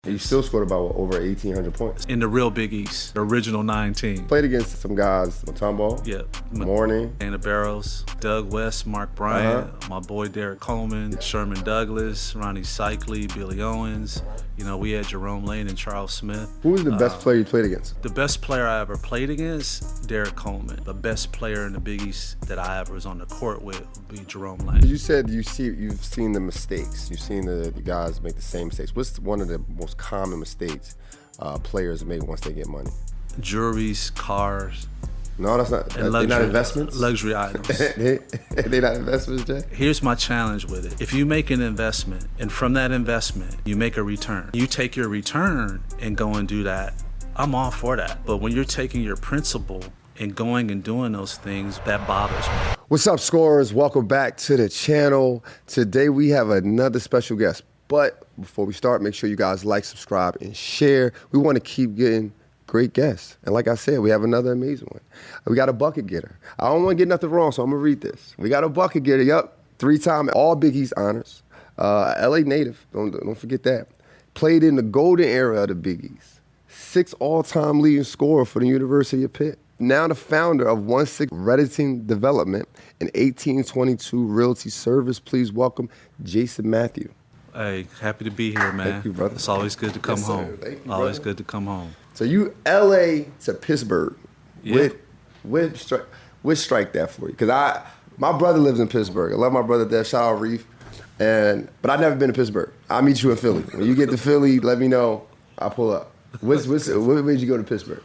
You still scored about over 1,800 points. In the real Big East, the original 9 team. Played against some guys, Mutombo, Morning, Anna Barrows, Doug West, Mark Bryant, my boy Derek Coleman, Sherman Douglas, Ronnie Cycli, Billy Owens. You know, we had Jerome Lane and Charles Smith. Who was the best player you played against? The best player I ever played against, Derek Coleman. The best player in the Big East that I ever was on the court with would be Jerome Lane. You said you've seen the mistakes. You've seen the guys make the same mistakes. What's one of the most common mistakes players make once they get money? Jewelries, cars. No, that's not. They're not investments? Luxury items. They're not investments, Jay? Here's my challenge with it. If you make an investment, and from that investment, you make a return, you take your return and go and do that, I'm all for that. But when you're taking your principal and going and doing those things, that bothers me. What's up, scorers? Welcome back to the channel. Today we have another special guest. But before we start, make sure you guys like, subscribe, and share. We want to keep getting great guests. And like I said, we have another amazing one. We got a bucket getter. I don't want to get nothing wrong, so I'm going to read this. We got a bucket getter, yep. 3-time all Big East honors. LA native, don't forget that. Played in the golden era of the Big East. 6 all-time leading scorer for the University of Pitt. Now the founder of 16 Redditing Development and 1822 Realty Service. Please welcome Jason Matthew. Hey, happy to be here, man. Thank you, brother. It's always good to come home. Thank you, always brother. good to come home. So you LA to Pittsburgh. Yeah. What strike that for you? Because my brother lives in Pittsburgh. I love my brother there. Shout out Reef. But I've never been to Pittsburgh. I'll meet you in Philly. When you get to Philly, let me know. I'll pull up. What made you go to Pittsburgh?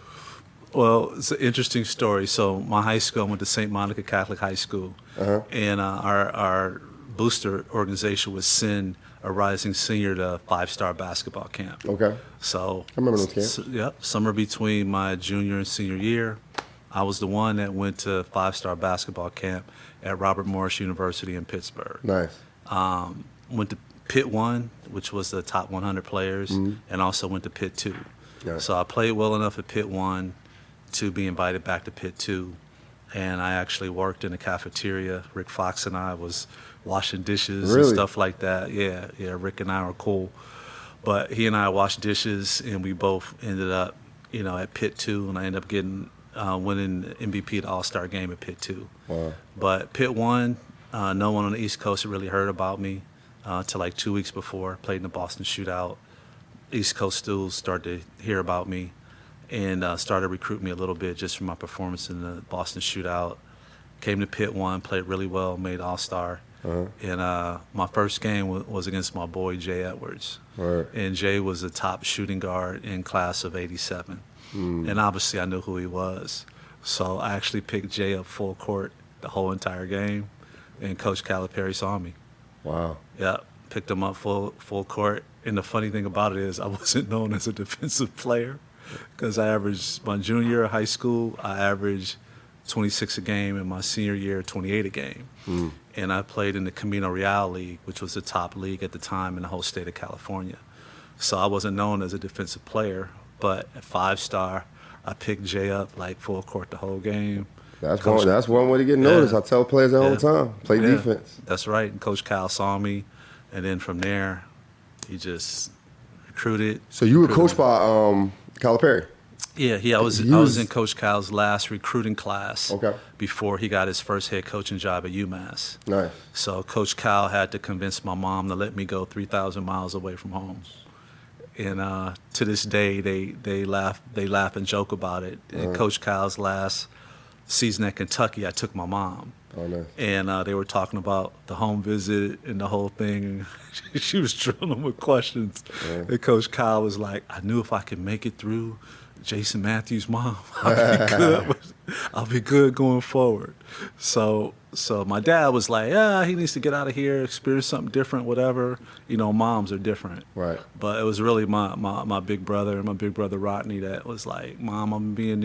Well, it's an interesting story. So my high school, I went to St. Monica Catholic High School. And our booster organization would send a rising senior to 5-star basketball camp. Okay. So I remember those camps. Yep. Summer between my junior and senior year, I was the one that went to 5-star basketball camp at Robert Morris University in Pittsburgh. Nice. Went to Pitt 1, which was the top 100 players, and also went to Pitt 2. Nice. So I played well enough at Pitt 1 to be invited back to Pitt 2. And I actually worked in the cafeteria. Rick Fox and I was washing dishes and stuff like that. Yeah, Rick and I were cool. But he and I washed dishes, and we both ended up, at Pitt 2, and I ended up winning the MVP at the All-Star game at Pitt 2. Wow. But Pitt 1, no one on the East Coast had really heard about me till like 2 weeks before. Played in the Boston Shootout. East Coast stools started to hear about me and started recruiting me a little bit just from my performance in the Boston Shootout. Came to Pitt 1, played really well, made All-Star. And my first game was against my boy Jay Edwards. And Jay was a top shooting guard in class of 87. And obviously I knew who he was. So I actually picked Jay up full court the whole entire game, and Coach Calipari saw me. Wow. Yeah, picked him up full court. And the funny thing about it is I wasn't known as a defensive player, because I averaged, my junior year of high school, I averaged 26 a game, and my senior year, 28 a game. And I played in the Camino Real League, which was the top league at the time in the whole state of California. So I wasn't known as a defensive player, but at 5-star, I picked Jay up like full court the whole game. That's one way to get noticed. I tell players that all the time. Play defense. That's right. And Coach Cal saw me, and then from there, he just recruited. So you were coached by Calipari? Yeah. I was in Coach Cal's last recruiting class. Okay. Before he got his first head coaching job at UMass. Nice. So Coach Cal had to convince my mom to let me go 3,000 miles away from home. And to this day, they laugh and joke about it. In Coach Cal's last season at Kentucky, I took my mom. Oh, nice. And they were talking about the home visit and the whole thing. She was drilling them with questions. And Coach Cal was like, I knew if I could make it through Jason Matthews' mom, I'll be good going forward. So my dad was like, yeah, he needs to get out of here, experience something different, whatever. Moms are different. Right. But it was really my big brother Rodney, that was like, Mom, I'm going to be in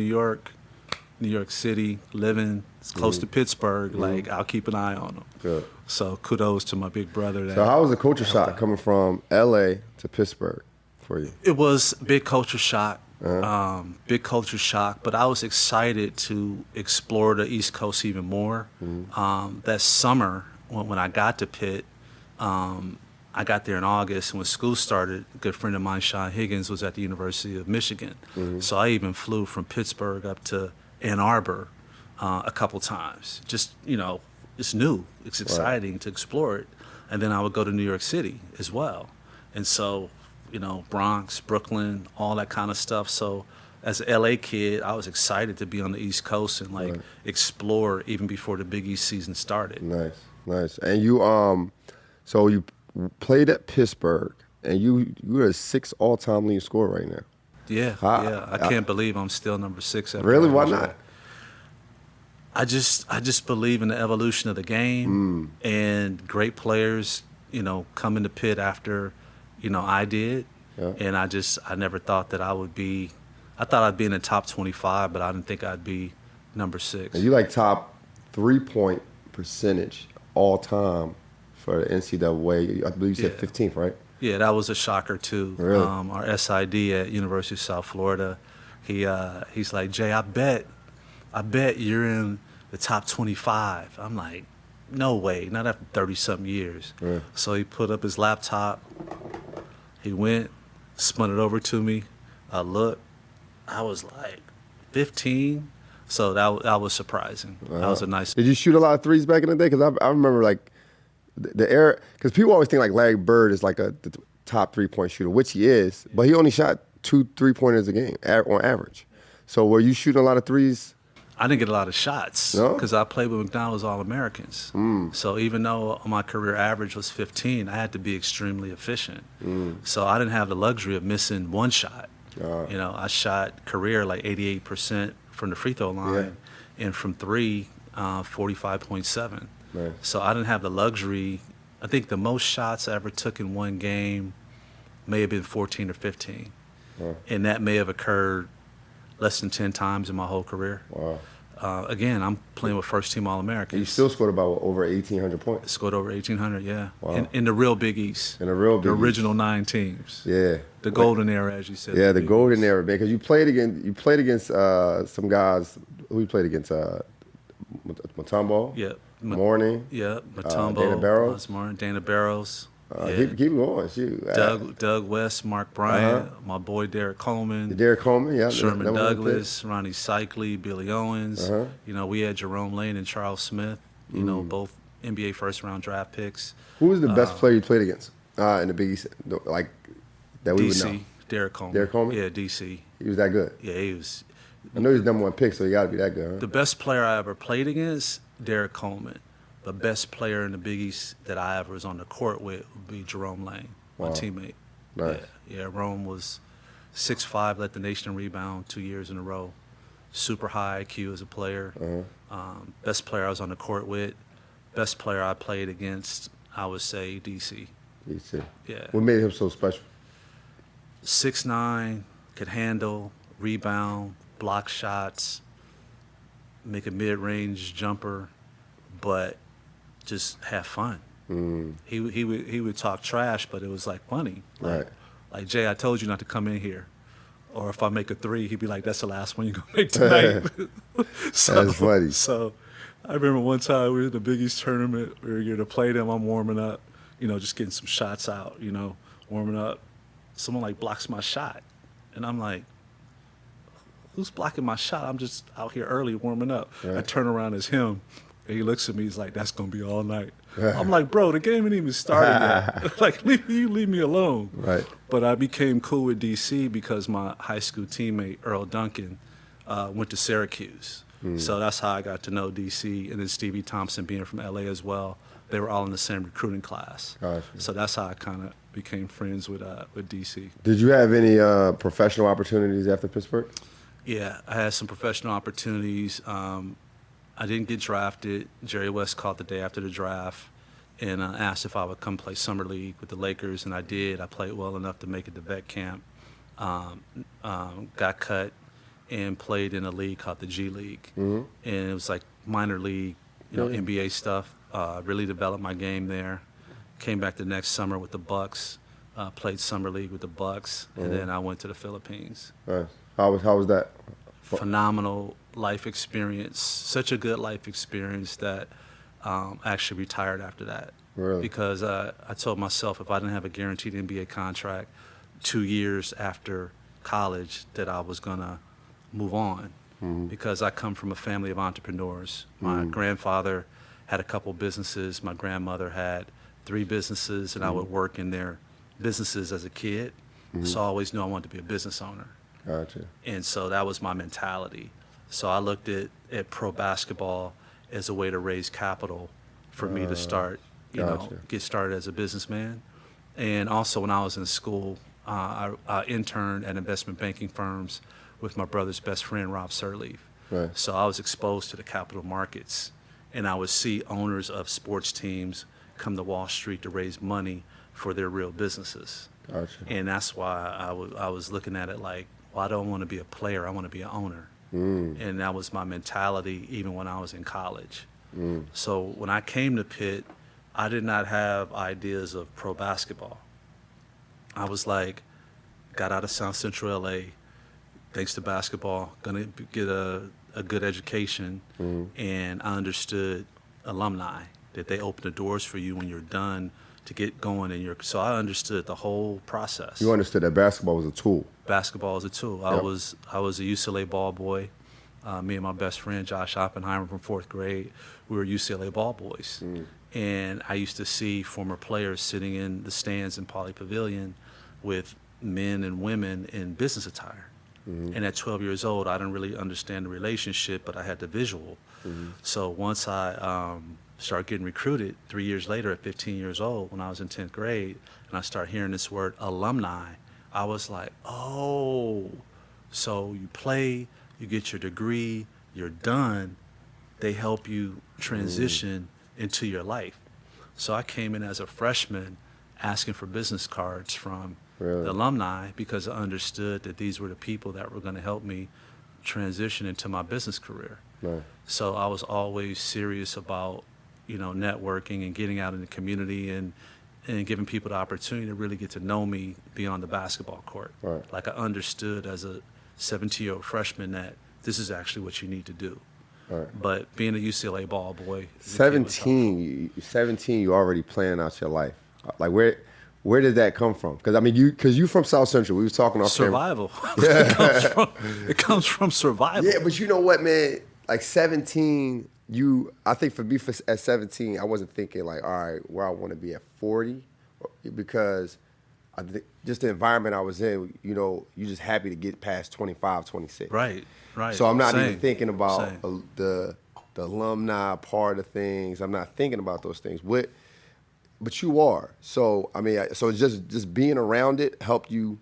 New York City, living close to Pittsburgh. Like, I'll keep an eye on him. Good. So kudos to my big brother. So how was the culture shock coming from LA to Pittsburgh for you? It was a big culture shock. But I was excited to explore the East Coast even more. That summer, when I got to Pitt, I I got there in August. When school started, a good friend of mine, Sean Higgins, was at the University of Michigan. So I even flew from Pittsburgh up to Ann Arbor a couple times. Just, it's new. It's exciting to explore it. And then I would go to New York City as well. And so, Bronx, Brooklyn, all that kind of stuff. So as an LA kid, I was excited to be on the East Coast and explore even before the Big East season started. Nice. And so you played at Pittsburgh, and you're a 6th all-time leading scorer right now. Yeah, I can't believe I'm still number 6. Really? Why not? I just believe in the evolution of the game and great players, coming to Pitt after, I did. Yeah. And I never thought that I thought I'd be in the top 25, but I didn't think I'd be number 6. And you top 3-point percentage all time for the NCAA. I believe you said 15th, right? Yeah, that was a shocker too. Really? Our SID at University of South Florida, he's like, Jay, I bet you're in the top 25. I'm like, no way, not after 30-something years. Yeah. So he put up his laptop. He went, spun it over to me. I looked. I was like 15. So that was surprising. That was a nice. Did you shoot a lot of threes back in the day? Because I remember the era. Because people always think Larry Bird is the top 3-point shooter, which he is, but he only shot 2 3-pointers a game on average. So were you shooting a lot of threes? I didn't get a lot of shots because I played with McDonald's All-Americans. So even though my career average was 15, I had to be extremely efficient. So I didn't have the luxury of missing one shot. I shot career 88% from the free throw line, and from 3, 45.7. Right. So I didn't have the luxury. I think the most shots I ever took in one game may have been 14 or 15. And that may have occurred less than 10 times in my whole career. Wow. Again, I'm playing with first-team All-Americans. You still scored about over 1,800 points. Scored over 1,800, yeah. Wow. In the real Big East. In the real Big East. The original 9 teams. Yeah. The golden era, as you said. Yeah, the golden era, man. Because you played against some guys. Who you played against? Mutombo? Yeah. Morning? Yeah, Mutombo. Dana Barrows? Dana Barrows. Keep going, shoot. Doug West, Mark Bryant, my boy Derek Coleman. Derek Coleman, yeah. Sherman Douglas, Ronnie Cycli, Billy Owens. We had Jerome Lane and Charles Smith, both NBA first-round draft picks. Who was the best player you played against in the Big East, that we would know? Derek Coleman. Derek Coleman? Yeah, DC. He was that good? Yeah, he was. I know he's number 1 pick, so he got to be that good, huh? The best player I ever played against, Derek Coleman. The best player in the Big East that I ever was on the court with would be Jerome Lane, my teammate. Nice. Yeah, Rome was 6'5", led the nation in rebound 2 years in a row. Super high IQ as a player. Best player I was on the court with. Best player I played against, I would say DC. DC. Yeah. What made him so special? 6'9", could handle, rebound, block shots, make a mid-range jumper, but just have fun. He would talk trash, but it was funny. Like, Jay, I told you not to come in here. Or if I make a 3, he'd be like, that's the last one you're going to make tonight. That's funny. So I remember one time we were in the Big East tournament. We were going to play them. I'm warming up, just getting some shots out, warming up. Someone blocks my shot. And I'm like, who's blocking my shot? I'm just out here early warming up. Right. I turn around as him. And he looks at me, he's like, that's going to be all night. I'm like, bro, the game ain't even started yet. Leave me alone. Right. But I became cool with DC because my high school teammate, Earl Duncan, went to Syracuse. So that's how I got to know DC. And then Stevie Thompson being from LA as well. They were all in the same recruiting class. Gotcha. So that's how I kind of became friends with DC. Did you have any professional opportunities after Pittsburgh? Yeah, I had some professional opportunities. I didn't get drafted. Jerry West called the day after the draft and asked if I would come play summer league with the Lakers, and I did. I played well enough to make it to vet camp. Got cut and played in a league called the G League, and it was minor league, NBA stuff. Really developed my game there. Came back the next summer with the Bucks. Played summer league with the Bucks, and then I went to the Philippines. Nice. How was that? Phenomenal life experience. Such a good life experience that I actually retired after that. Really? Because I told myself if I didn't have a guaranteed NBA contract 2 years after college that I was going to move on. Because I come from a family of entrepreneurs. My grandfather had a couple businesses. My grandmother had 3 businesses, and I would work in their businesses as a kid. So I always knew I wanted to be a business owner. Gotcha. And so that was my mentality. So I looked at pro basketball as a way to raise capital for me to start, Gotcha. get started as a businessman. And also when I was in school, I interned at investment banking firms with my brother's best friend, Rob Sirleaf. Right. So I was exposed to the capital markets, and I would see owners of sports teams come to Wall Street to raise money for their real businesses. Gotcha. And that's why I was looking at it like, well, I don't want to be a player, I want to be an owner. And that was my mentality even when I was in college. So when I came to Pitt, I did not have ideas of pro basketball. I was like, got out of South Central LA, thanks to basketball, gonna get a good education, and I understood alumni, that they open the doors for you when you're done to get going in your, so I understood the whole process. You understood that basketball was a tool. Basketball is a tool. Yep. I was a UCLA ball boy. Me and my best friend Josh Oppenheimer from 4th grade, we were UCLA ball boys. And I used to see former players sitting in the stands in Pauley Pavilion with men and women in business attire. And at 12 years old, I didn't really understand the relationship, but I had the visual. So once I started getting recruited 3 years later at 15 years old when I was in 10th grade, and I started hearing this word alumni, I was like, oh, so you play, you get your degree, you're done, they help you transition into your life. So I came in as a freshman asking for business cards from the alumni because I understood that these were the people that were going to help me transition into my business career. Right. So I was always serious about, networking and getting out in the community and giving people the opportunity to really get to know me beyond the basketball court. Right. Like I understood as a 17-year-old freshman that this is actually what you need to do. Right. But being a UCLA ball boy, 17, you already planning out your life. Like where did that come from? Because I mean, you from South Central. We was talking off survival. It comes from survival. Yeah, but you know what, man? Like 17, I think for me at 17, I wasn't thinking like, all right, where I want to be at 40, because I think just the environment I was in, you just happy to get past 25, 26. Right. So I'm not Same. even thinking about Same. the alumni part of things. I'm not thinking about those things. But you are. So I mean, so just being around it helped you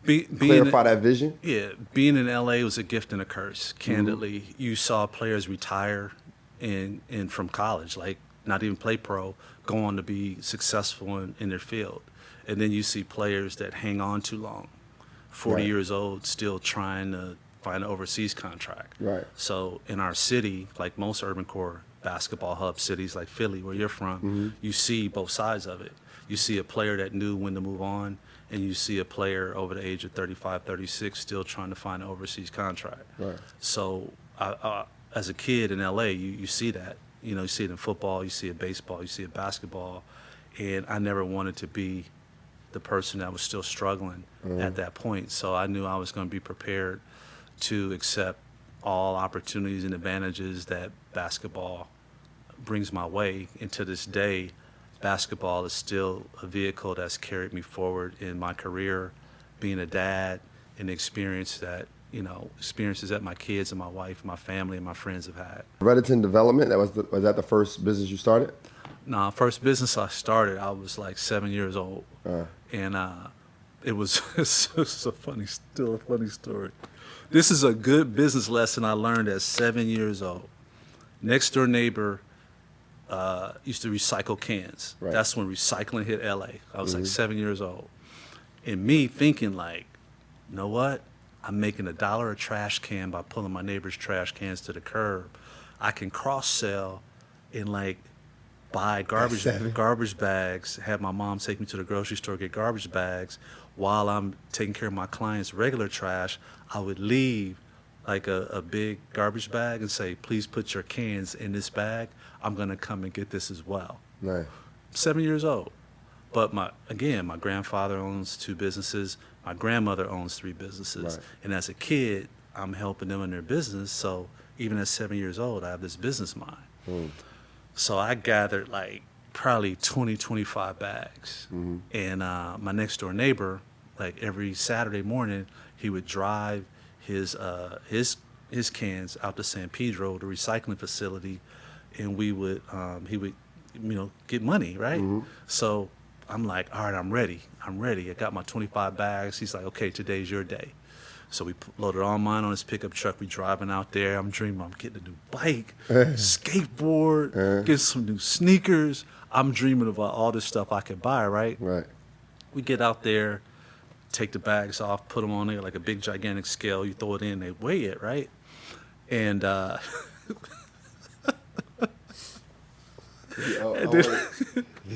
clarify that vision. Yeah, being in LA was a gift and a curse. Candidly, you saw players retire in from college, like not even play pro, go on to be successful in their field, and then you see players that hang on too long, 40 years old, still trying to find an overseas contract. Right. So in our city, like most urban core basketball hub cities like Philly, where you're from, you see both sides of it. You see a player that knew when to move on, and you see a player over the age of 35, 36 still trying to find an overseas contract. Right. So as a kid in LA, you see that. You see it in football, you see it in baseball, you see it in basketball. And I never wanted to be the person that was still struggling at that point. So I knew I was going to be prepared to accept all opportunities and advantages that basketball brings my way. And to this day, basketball is still a vehicle that's carried me forward in my career, being a dad, and the experiences that my kids and my wife, my family, and my friends have had. Redditon Development, was that the first business you started? No, first business I started, I was like 7 years old. And it was still a funny story. This is a good business lesson I learned at 7 years old. Next door neighbor used to recycle cans. Right. That's when recycling hit LA. I was like 7 years old. And me thinking like, you know what? I'm making $1 a trash can by pulling my neighbor's trash cans to the curb. I can cross-sell and like buy garbage bags, have my mom take me to the grocery store, get garbage bags. While I'm taking care of my clients' regular trash, I would leave like a big garbage bag and say, please put your cans in this bag. I'm going to come and get this as well. Nice. 7 years old. But my grandfather owns 2 businesses. My grandmother owns 3 businesses. Right. And as a kid, I'm helping them in their business. So even at 7 years old, I have this business mind. So I gathered like probably 20, 25 bags. And my next door neighbor, like every Saturday morning, he would drive his cans out to San Pedro, the recycling facility, and he would get money, right? So I'm like, all right, I'm ready. I got my 25 bags. He's like, okay, today's your day. So we loaded all mine on his pickup truck. We driving out there. I'm dreaming I'm getting a new bike, skateboard, get some new sneakers. I'm dreaming about all this stuff I can buy, right? Right. We get out there, take the bags off, put them on there like a big gigantic scale. You throw it in, they weigh it, right? And We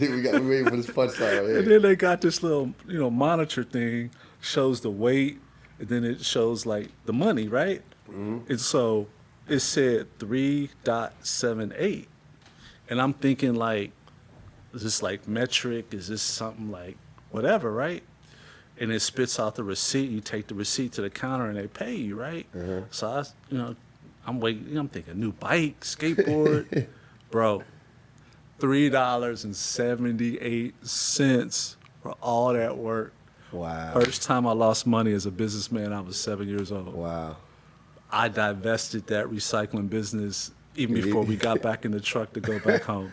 waiting for this punchline right here. And then they got this little, monitor thing, shows the weight, and then it shows like the money, right? And so it said 3.78. And I'm thinking like, is this like metric? Is this something like whatever, right? And it spits out the receipt. You take the receipt to the counter and they pay you, right? So I'm waiting. I'm thinking new bike, skateboard, bro. $3.78 for all that work. Wow. First time I lost money as a businessman, I was 7 years old. Wow. I divested that recycling business even before we got back in the truck to go back home.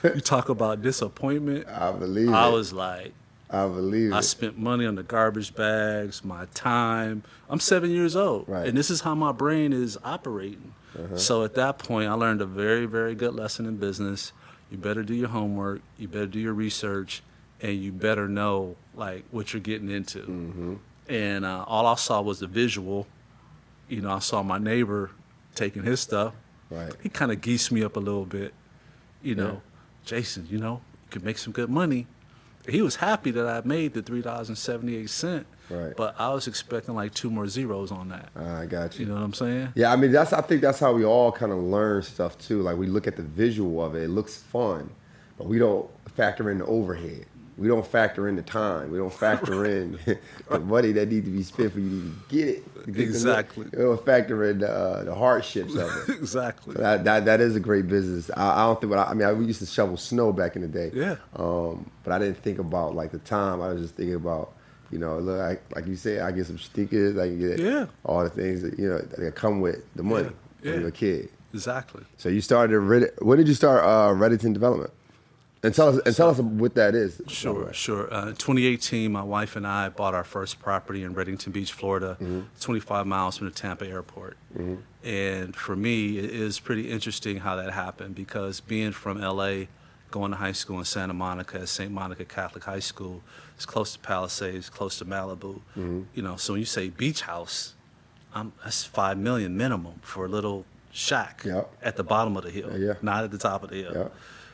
You talk about disappointment. I believe it. I was like, I believe it. I spent money on the garbage bags, my time. I'm 7 years old, Right. and this is how my brain is operating. So at that point, I learned a very, very good lesson in business. You better do your homework, you better do your research, and you better know like what you're getting into. And all I saw was the visual. I saw my neighbor taking his stuff. Right. He kind of geesed me up a little bit. Jason, you could make some good money. He was happy that I made the $3.78. Right. But I was expecting like 2 more zeros on that. I got you. You know what I'm saying? Yeah, I mean, I think that's how we all kind of learn stuff too. Like we look at the visual of it; it looks fun, but we don't factor in the overhead. We don't factor in the time. We don't factor in the money that needs to be spent for you to get it. Exactly. We don't factor in the hardships of it. Exactly. So that is a great business. I don't think. We used to shovel snow back in the day. Yeah. But I didn't think about like the time. I was just thinking about. Look, like you said, I get some stickers. I can get all the things that come with the money when you're a kid. Exactly. So you started when did you start Reddington Development? And tell us what that is. Sure. In 2018, my wife and I bought our first property in Reddington Beach, Florida, 25 miles from the Tampa airport. And for me, it is pretty interesting how that happened because being from LA, going to high school in Santa Monica at St. Monica Catholic High School, it's close to Palisades, close to Malibu. So when you say beach house, that's $5 million minimum for a little shack at the bottom of the hill, not at the top of the hill.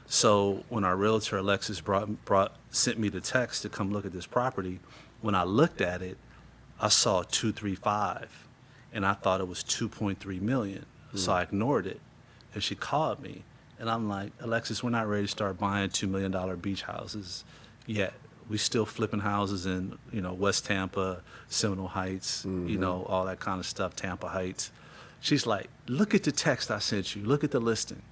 So when our realtor Alexis sent me the text to come look at this property, when I looked at it, I saw 235, and I thought it was 2.3 million. So I ignored it, and she called me, and I'm like, Alexis, we're not ready to start buying $2 million beach houses yet. We still flipping houses in West Tampa, Seminole Heights, all that kind of stuff, Tampa Heights. She's like, look at the text I sent you. Look at the listing.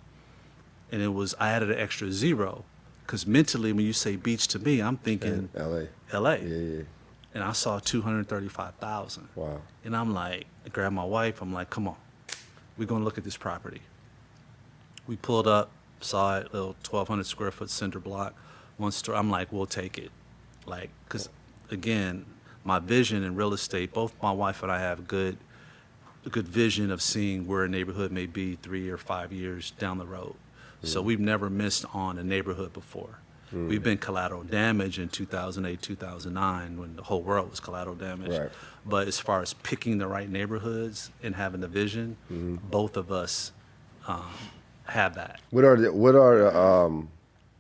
And I added an extra 0 because mentally when you say beach to me, I'm thinking LA. Yeah. And I saw 235,000. Wow. And I'm like, I grabbed my wife. I'm like, come on, we're going to look at this property. We pulled up, saw it, little 1,200 square foot cinder block, one store. I'm like, we'll take it. Like, because again, my vision in real estate, both my wife and I have a good vision of seeing where a neighborhood may be 3 or 5 years down the road. So we've never missed on a neighborhood before. We've been collateral damage in 2008, 2009 when the whole world was collateral damage. Right. But as far as picking the right neighborhoods and having the vision, both of us have that. What are the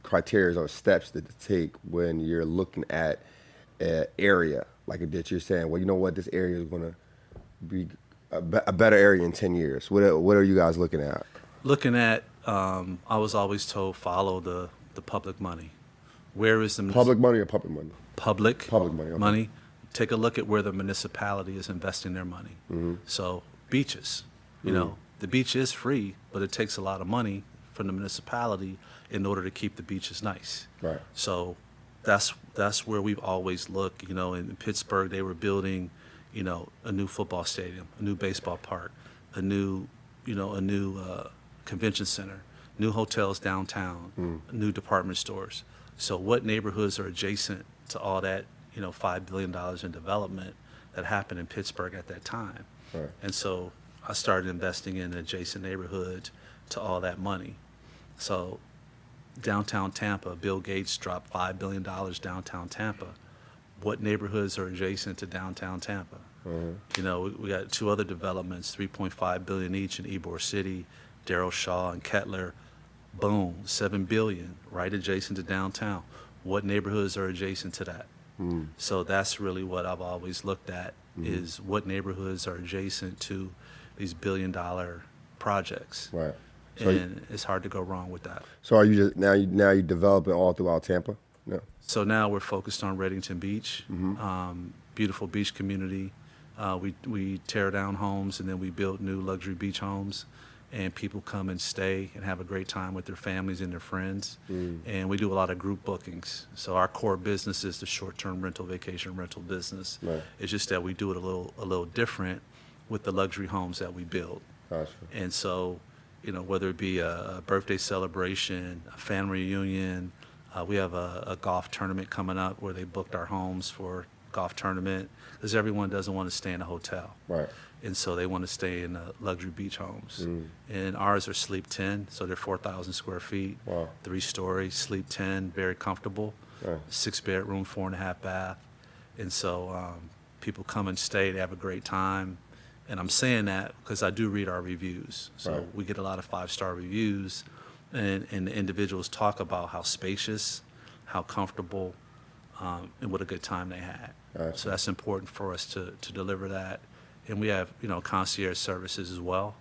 criteria or steps that to take when you're looking at an area like that you're saying, well, you know what, this area is going to be a better area in 10 years? What are you guys looking at? Looking at, I was always told, follow the public money. Where is the Public money or public money? public Public money, okay. money? Take a look at where the municipality is investing their money. So beaches, you know, the beach is free, but it takes a lot of money from the municipality in order to keep the beaches nice. Right. So that's where we've always looked. You know, in Pittsburgh, they were building, you know, a new football stadium, a new baseball park, a new convention center, new hotels downtown, new department stores. So what neighborhoods are adjacent to all that, you know, $5 billion in development that happened in Pittsburgh at that time? Right. And so I started investing in adjacent neighborhoods to all that money. So downtown Tampa, Bill Gates dropped $5 billion downtown Tampa. What neighborhoods are adjacent to downtown Tampa? You know, we got two other developments, $3.5 billion each in Ybor City, Darrell Shaw and Kettler. Boom, $7 billion right adjacent to downtown. What neighborhoods are adjacent to that? So that's really what I've always looked at is what neighborhoods are adjacent to these billion-dollar projects. Right. So And it's hard to go wrong with that. So are you just now you developing all throughout Tampa? No. So now we're focused on Reddington Beach, beautiful beach community. We tear down homes and then we build new luxury beach homes, and people come and stay and have a great time with their families and their friends. And we do a lot of group bookings. So our core business is the short-term rental, vacation rental business. Right. It's just that we do it a little different with the luxury homes that we build. Gotcha. And so, you know, whether it be a birthday celebration, a family reunion, we have a golf tournament coming up where they booked our homes for golf tournament because everyone doesn't want to stay in a hotel. Right. And so they want to stay in luxury beach homes. And ours are sleep 10, so they're 4,000 square feet, Wow. 3-story, sleep 10, very comfortable, Right. 6-bedroom, 4.5 bath. And so people come and stay, they have a great time. And I'm saying that because I do read our reviews. So Right. we get a lot of 5-star reviews, and the individuals talk about how spacious, how comfortable, and what a good time they had. Gotcha. So that's important for us to deliver that. And we have, you know, concierge services as well.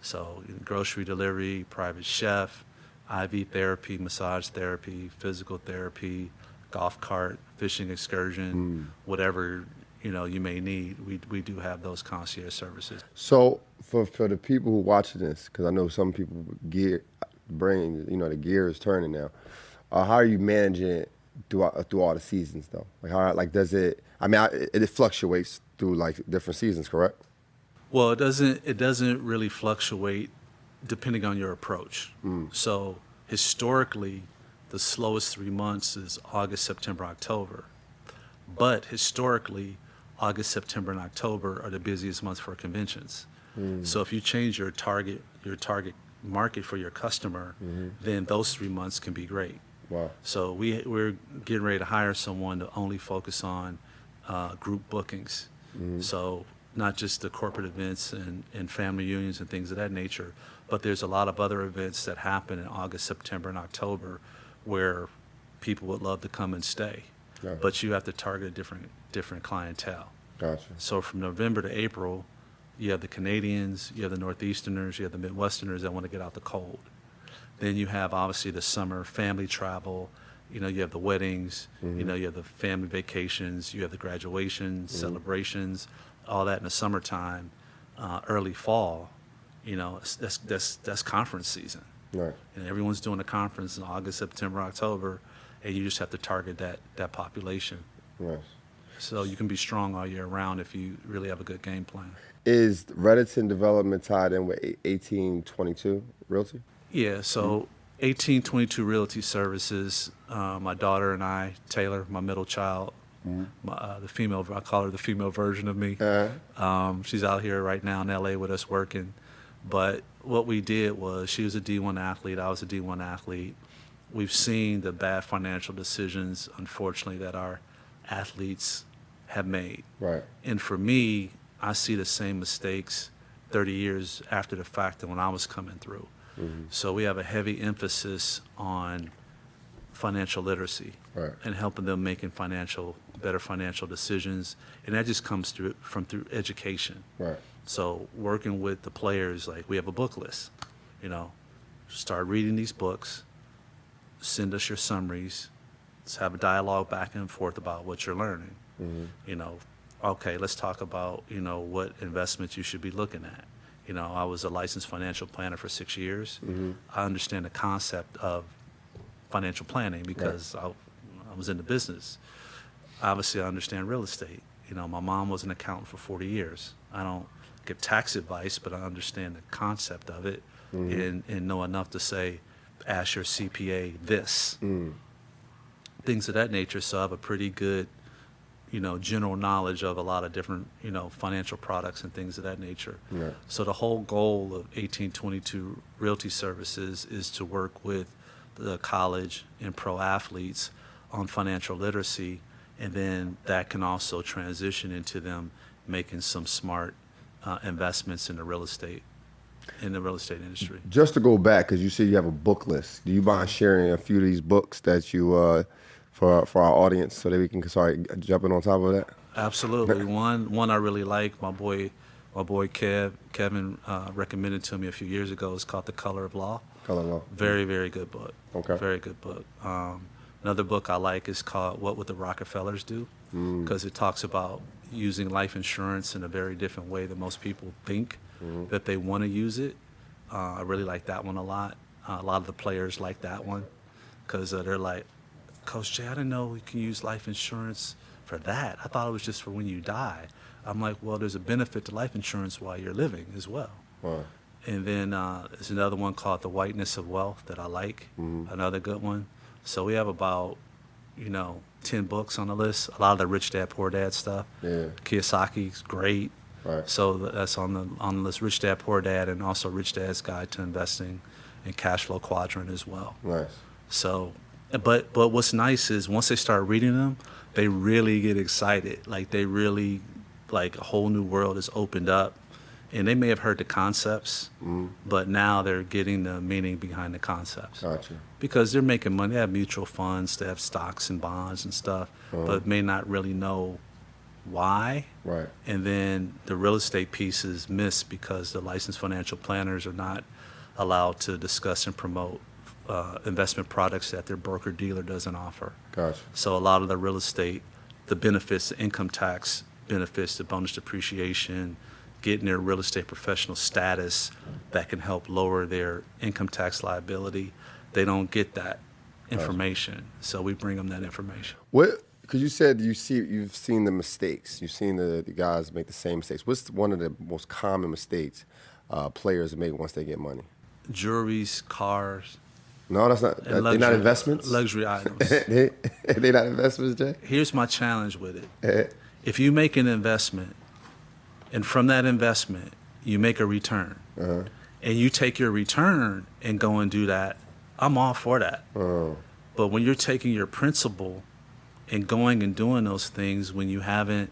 So grocery delivery, private chef, IV therapy, massage therapy, physical therapy, golf cart, fishing excursion, whatever, you know, you may need. We do have those concierge services. So for the people who watching this, because I know some people the gear is turning now. How are you managing it through all the seasons though? Like does it? I mean, it fluctuates through like different seasons, correct? Well, it doesn't really fluctuate depending on your approach. So historically, the slowest 3 months is August, September, October. But historically, August, September, and October are the busiest months for conventions. So if you change your target market for your customer, then those 3 months can be great. Wow. So we're getting ready to hire someone to only focus on group bookings. So not just the corporate events and family reunions and things of that nature, but there's a lot of other events that happen in August, September, and October where people would love to come and stay. Yeah. But you have to target a different clientele. Gotcha. So from November to April, you have the Canadians, you have the Northeasterners, you have the Midwesterners that want to get out the cold. Then you have obviously the summer family travel. You know, you have the weddings, you know, you have the family vacations, you have the graduations, celebrations, all that in the summertime, early fall. You know, that's conference season. Right. And everyone's doing a conference in August, September, October, and you just have to target that population. Right. So you can be strong all year round if you really have a good game plan. Is Reddington development tied in with 1822 Realty? Yeah, so 1822 Realty Services, my daughter and I, Taylor, my middle child, the female, I call her the female version of me. She's out here right now in LA with us working. But what we did was, she was a D1 athlete, I was a D1 athlete. We've seen the bad financial decisions, unfortunately, that our athletes have made. Right. And for me, I see the same mistakes 30 years after the fact than when I was coming through. So we have a heavy emphasis on financial literacy, Right. and helping them making better financial decisions. And that just comes through education. Right. So working with the players, like we have a book list, you know, start reading these books, send us your summaries, Let's have a dialogue back and forth about what you're learning. You know, okay, let's talk about, you know, what investments you should be looking at. You know, I was a licensed financial planner for 6 years. I understand the concept of financial planning because I was in the business. Obviously, I understand real estate. You know, my mom was an accountant for 40 years. I don't give tax advice, but I understand the concept of it and know enough to say, ask your CPA this. Things of that nature. So I have a pretty good, you know, general knowledge of a lot of different, you know, financial products and things of that nature. Right. So the whole goal of 1822 Realty Services is to work with the college and pro athletes on financial literacy, and then that can also transition into them making some smart investments in the real estate industry. Just to go back, because you said you have a book list. Do you mind sharing a few of these books that you for our audience so that we can jumping on top of that? Absolutely. One I really like. My boy Kevin recommended to me a few years ago. It's called The Color of Law. Color of Law. Very, very good book. Okay. Very good book. Another book I like is called What Would the Rockefellers Do? Because it talks about using life insurance in a very different way than most people think that they want to use it. I really like that one a lot. A lot of the players like that one because they're like, Coach Jay, I didn't know we can use life insurance for that. I thought it was just for when you die. I'm like, well, there's a benefit to life insurance while you're living as well. Wow. And then there's another one called The Whiteness of Wealth that I like, another good one. So we have about, 10 books on the list. A lot of the Rich Dad, Poor Dad stuff. Yeah. Kiyosaki's great. Right. So that's on the list, Rich Dad, Poor Dad, and also Rich Dad's Guide to Investing and Cash Flow Quadrant as well. Nice. So, but what's nice is once they start reading them, they really get excited. Like they really, like a whole new world is opened up. And they may have heard the concepts, but now they're getting the meaning behind the concepts. Gotcha. Because they're making money. They have mutual funds, they have stocks and bonds and stuff, but may not really know why. Right. And then the real estate piece is missed because the licensed financial planners are not allowed to discuss and promote investment products that their broker-dealer doesn't offer. Gotcha. So a lot of the real estate, the benefits, the income tax benefits, the bonus depreciation, getting their real estate professional status that can help lower their income tax liability, they don't get that information. So we bring them that information. What? Because you said you've seen the mistakes. You've seen the guys make the same mistakes. What's one of the most common mistakes players make once they get money? Jewelries, cars. No, that's not. They're not investments. Luxury items. They're not investments, Jay. Here's my challenge with it. If you make an investment, and from that investment, you make a return, and you take your return and go and do that, I'm all for that. But when you're taking your principal and going and doing those things when you haven't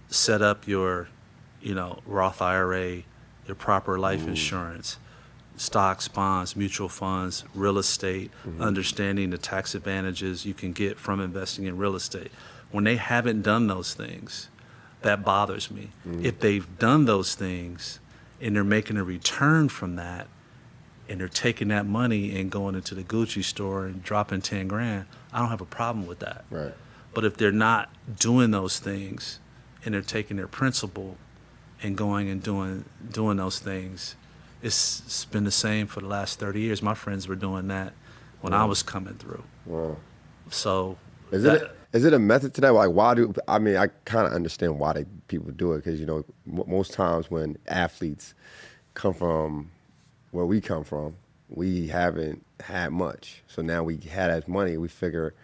set up your, Roth IRA, your proper life insurance, stocks, bonds, mutual funds, real estate, understanding the tax advantages you can get from investing in real estate. When they haven't done those things, that bothers me. If they've done those things and they're making a return from that and they're taking that money and going into the Gucci store and dropping 10 grand, I don't have a problem with that. Right. But if they're not doing those things and they're taking their principal and going and doing those things, it's been the same for the last 30 years. My friends were doing that when I was coming through. Wow. So Is it a method to that? Like, I kind of understand why people do it because, most times when athletes come from where we come from, we haven't had much. So now we had as money, we figure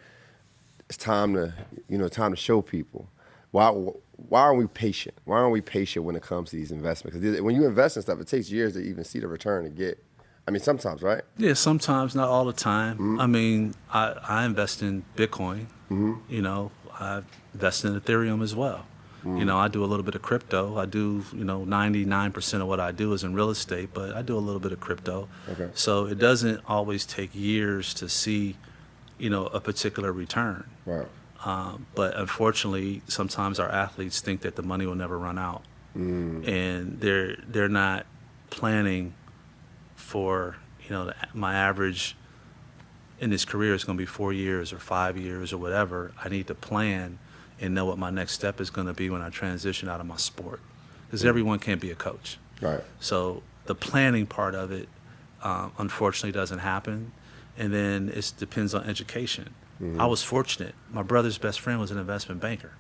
it's time to show people. Why aren't we patient? Why aren't we patient when it comes to these investments? Because when you invest in stuff, it takes years to even see the return to get. I mean, sometimes, right? Yeah, sometimes, not all the time. I mean, I invest in Bitcoin. I invest in Ethereum as well. I do a little bit of crypto. I do, 99% of what I do is in real estate, but I do a little bit of crypto. Okay. So it doesn't always take years to see, a particular return. Right. But unfortunately, sometimes our athletes think that the money will never run out, and they're not planning for my average in this career is going to be 4 years or 5 years or whatever, I need to plan and know what my next step is going to be when I transition out of my sport. Because everyone can't be a coach. Right. So the planning part of it, unfortunately, doesn't happen. And then it depends on education. I was fortunate. My brother's best friend was an investment banker.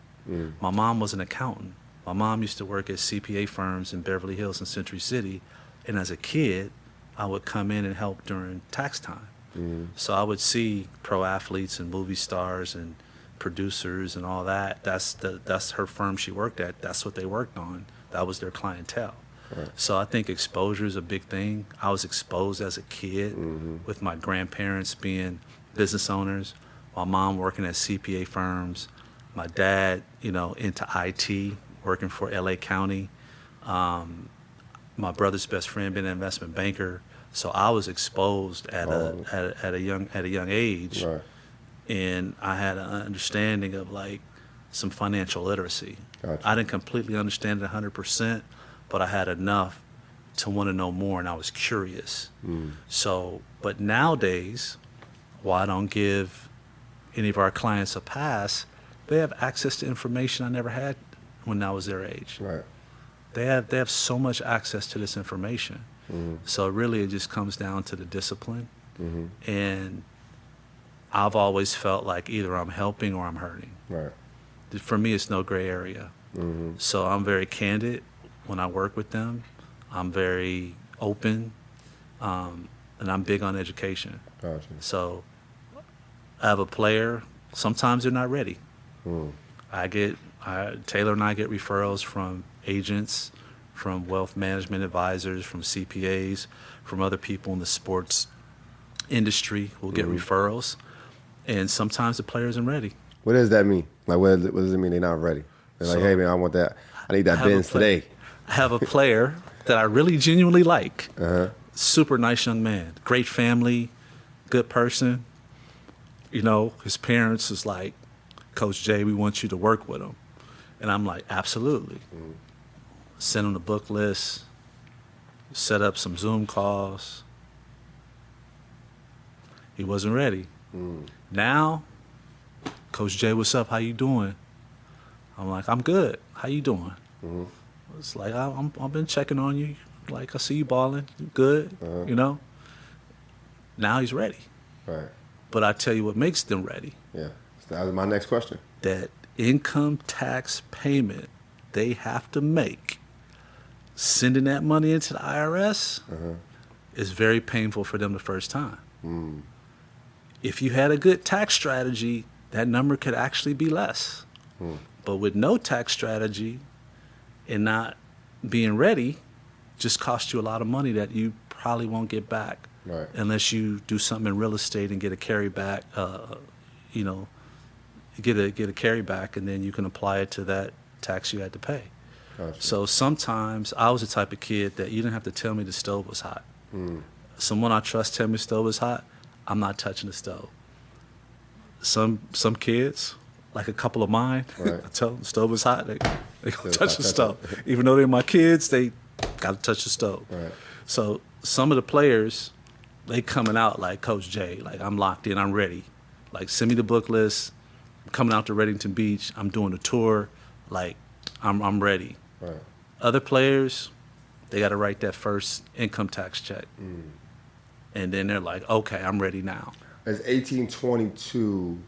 My mom was an accountant. My mom used to work at CPA firms in Beverly Hills and Century City. And as a kid, I would come in and help during tax time. So I would see pro athletes and movie stars and producers and all that. That's her firm she worked at. That's what they worked on. That was their clientele. Right. So I think exposure is a big thing. I was exposed as a kid with my grandparents being business owners, my mom working at CPA firms, my dad, into IT, working for LA County, my brother's best friend being an investment banker. So I was exposed at a young age, Right. and I had an understanding of like some financial literacy. Gotcha. I didn't completely understand it 100%, but I had enough to want to know more, and I was curious. So, but nowadays, while I don't give any of our clients a pass, they have access to information I never had when I was their age. Right. They have so much access to this information. So really, it just comes down to the discipline. And I've always felt like either I'm helping or I'm hurting. Right. For me, it's no gray area. So I'm very candid when I work with them. I'm very open, and I'm big on education. Gotcha. So I have a player. Sometimes they're not ready. Taylor and I get referrals from agents, from wealth management advisors, from CPAs, from other people in the sports industry. We'll get referrals, and sometimes the player isn't ready. What does that mean? Like, what does it mean they're not ready? They're like, hey, man, I want that. I need that Benz today. I have a player that I really genuinely like. Super nice young man, great family, good person. His parents is like, Coach Jay, we want you to work with him. And I'm like, absolutely. Send him the book list, set up some Zoom calls. He wasn't ready. Now, Coach Jay, what's up? How you doing? I'm like, I'm good. How you doing? It's like, I've been checking on you. Like, I see you balling. You good, Now he's ready. Right. But I tell you what makes them ready. Yeah. That was my next question. That income tax payment they have to make, sending that money into the IRS, is very painful for them the first time. If you had a good tax strategy, that number could actually be less. But with no tax strategy and not being ready, just cost you a lot of money that you probably won't get back. Right. Unless you do something in real estate and get a carryback, get a carryback, and then you can apply it to that tax you had to pay. Gotcha. So sometimes I was the type of kid that you didn't have to tell me the stove was hot. Someone I trust tell me the stove is hot, I'm not touching the stove. Some kids, like a couple of mine, Right. I tell them the stove is hot, they gonna touch the stove. Even though they're my kids, they got to touch the stove. Right. So some of the players, they coming out like, Coach Jay, like, I'm locked in, I'm ready. Like, send me the book list. I'm coming out to Reddington Beach. I'm doing a tour. Like, I'm ready. Right. Other players, they got to write that first income tax check. And then they're like, okay, I'm ready now. As 1822,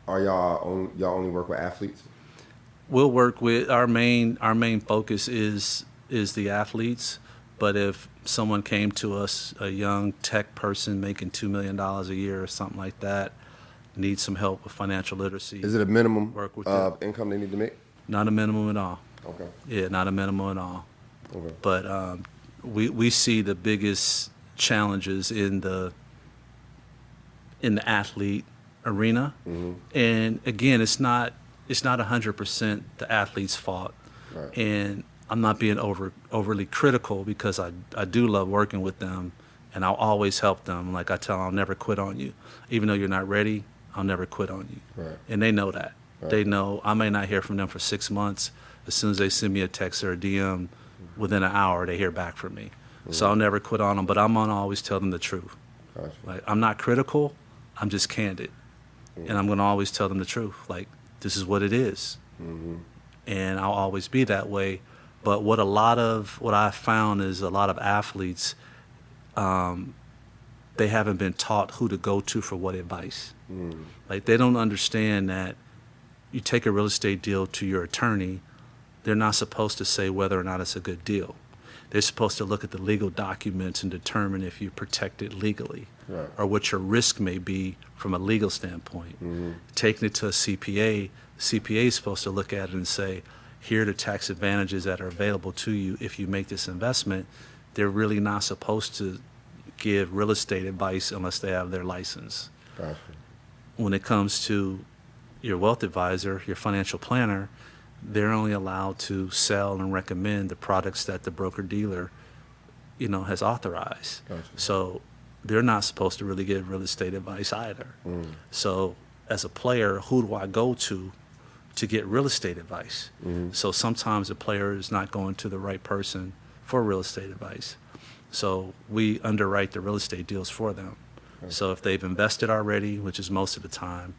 are y'all only work with athletes? We'll work with, our main focus is the athletes. But if someone came to us, a young tech person making $2 million a year or something like that, needs some help with financial literacy. Is it a minimum Work with income they need to make? Not a minimum at all. Okay. Yeah, not a minimum at all. Okay. But we see the biggest challenges in the athlete arena, and again, it's not 100% the athlete's fault. Right. And I'm not being overly critical, because I do love working with them, and I'll always help them. Like I tell them, I'll never quit on you. Even though you're not ready, I'll never quit on you. Right. And they know that. Right. They know I may not hear from them for 6 months. As soon as they send me a text or a DM, within an hour, they hear back from me. So I'll never quit on them, but I'm going to always tell them the truth. Gotcha. Like, I'm not critical, I'm just candid. And I'm going to always tell them the truth. Like, this is what it is. And I'll always be that way. But what I found is a lot of athletes, they haven't been taught who to go to for what advice. Like, they don't understand that you take a real estate deal to your attorney, they're not supposed to say whether or not it's a good deal. They're supposed to look at the legal documents and determine if you're protected legally, right, or what your risk may be from a legal standpoint. Taking it to a CPA, CPA is supposed to look at it and say, here are the tax advantages that are available to you if you make this investment. They're really not supposed to give real estate advice unless they have their license. Gotcha. When it comes to your wealth advisor, your financial planner, they're only allowed to sell and recommend the products that the broker-dealer, has authorized. Gotcha. So they're not supposed to really give real estate advice either. So as a player, who do I go to get real estate advice? So sometimes the player is not going to the right person for real estate advice. So we underwrite the real estate deals for them. Okay. So if they've invested already, which is most of the time,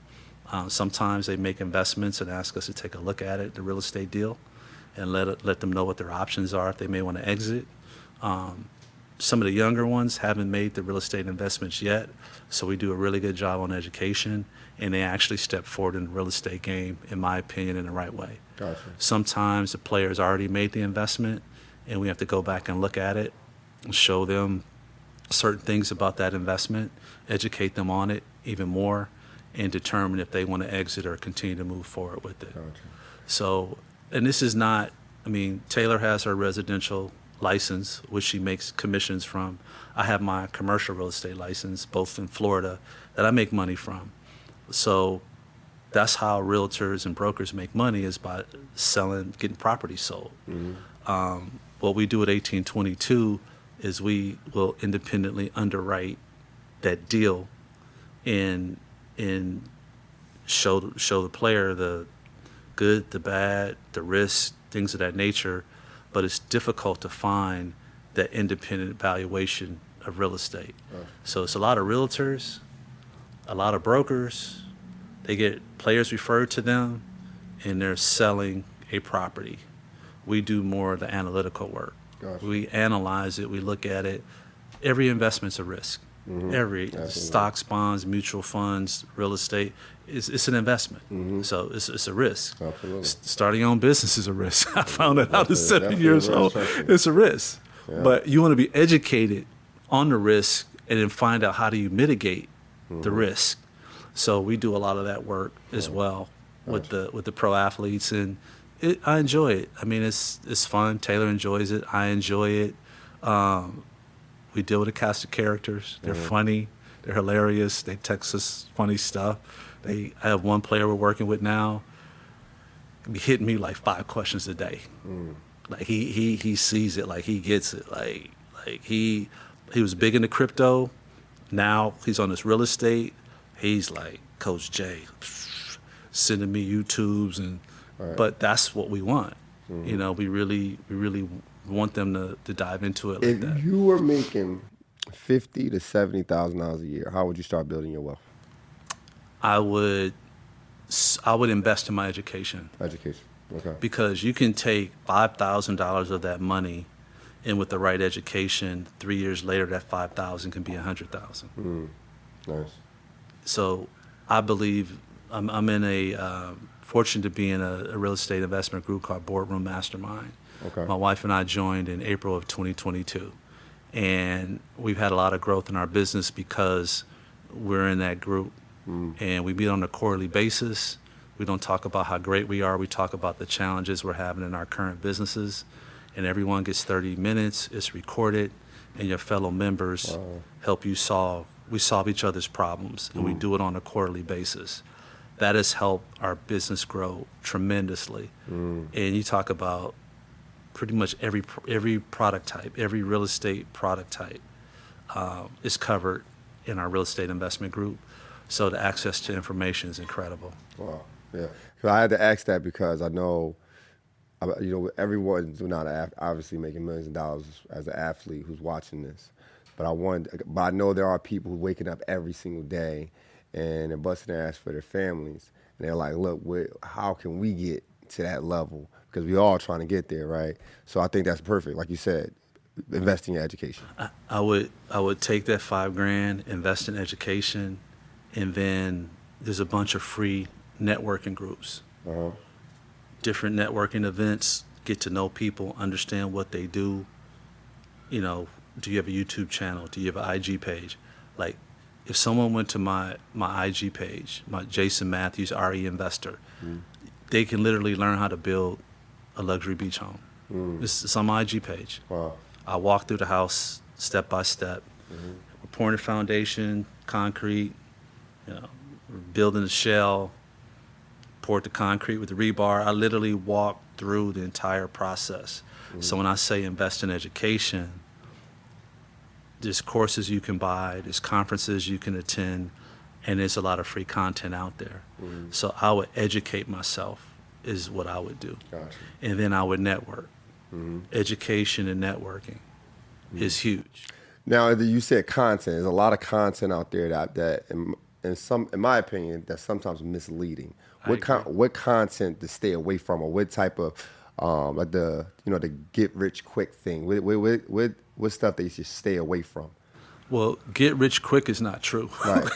sometimes they make investments and ask us to take a look at it, the real estate deal, and let them know what their options are if they may want to exit. Some of the younger ones haven't made the real estate investments yet, so we do a really good job on education, and they actually step forward in the real estate game, in my opinion, in the right way. Gotcha. Sometimes the player's already made the investment, and we have to go back and look at it, show them certain things about that investment, educate them on it even more, and determine if they want to exit or continue to move forward with it. Gotcha. So, and this is not, Taylor has her residential license, which she makes commissions from. I have my commercial real estate license, both in Florida, that I make money from. So that's how realtors and brokers make money, is by getting properties sold. What we do at 1822 is we will independently underwrite that deal and show the player the good, the bad, the risk, things of that nature. But it's difficult to find that independent valuation of real estate. Right. So it's a lot of realtors, a lot of brokers. They get players referred to them, and they're selling a property. We do more of the analytical work. Gotcha. We analyze it. We look at it. Every investment's a risk. Every stocks, bonds, mutual funds, real estate, it's an investment. So it's a risk. Starting your own business is a risk. I found it out at 7 years old. It's a risk. Yeah. But you want to be educated on the risk and then find out how do you mitigate the risk. So we do a lot of that work as well with the pro athletes, and I enjoy it. It's fun. Taylor enjoys it. I enjoy it. We deal with a cast of characters. They're funny. They're hilarious. They text us funny stuff. I have one player we're working with now. He hitting me like 5 questions a day. Like he sees it. Like he gets it. Like he was big into crypto. Now he's on this real estate. He's like Coach J, sending me YouTubes but that's what we want. We really want them to dive into it like that. If you were making $50,000 to $70,000 a year, how would you start building your wealth? I would invest in my education. Education, okay. Because you can take $5,000 of that money, and with the right education, 3 years later, that $5,000 can be $100,000. Nice. So I believe I'm in fortunate to be in a real estate investment group called Boardroom Mastermind. Okay. My wife and I joined in April of 2022, and we've had a lot of growth in our business because we're in that group, and we meet on a quarterly basis. We don't talk about how great we are. We talk about the challenges we're having in our current businesses, and everyone gets 30 minutes. It's recorded, and your fellow members help you solve. We solve each other's problems, and we do it on a quarterly basis. That has helped our business grow tremendously. And you talk about pretty much every product type, every real estate product type is covered in our real estate investment group. So the access to information is incredible. Wow, yeah. So I had to ask that because I know, everyone's not obviously making millions of dollars as an athlete who's watching this. But I know there are people who are waking up every single day and they're busting their ass for their families. And they're like, look, how can we get to that level? Because we all trying to get there, right? So I think that's perfect. Like you said, investing in education. I would take that $5,000, invest in education, and then there's a bunch of free networking groups, different networking events, get to know people, understand what they do. You know, do you have a YouTube channel? Do you have an IG page? Like, if someone went to my IG page, my Jason Matthews, RE Investor, they can literally learn how to build a luxury beach home. It's on my IG page. Wow. I walk through the house step by step. We're pouring a foundation, concrete, you know, we're building a shell, poured the concrete with the rebar. I literally walk through the entire process. So when I say invest in education, there's courses you can buy, there's conferences you can attend, and there's a lot of free content out there. So I would educate myself is what I would do. Gotcha. And then I would network. Education and networking is huge. Now, you said content. There's a lot of content out there that in my opinion, that's sometimes misleading. What content to stay away from, or what type of like the get rich quick thing? What stuff that you should stay away from? Well, get rich quick is not true. Right.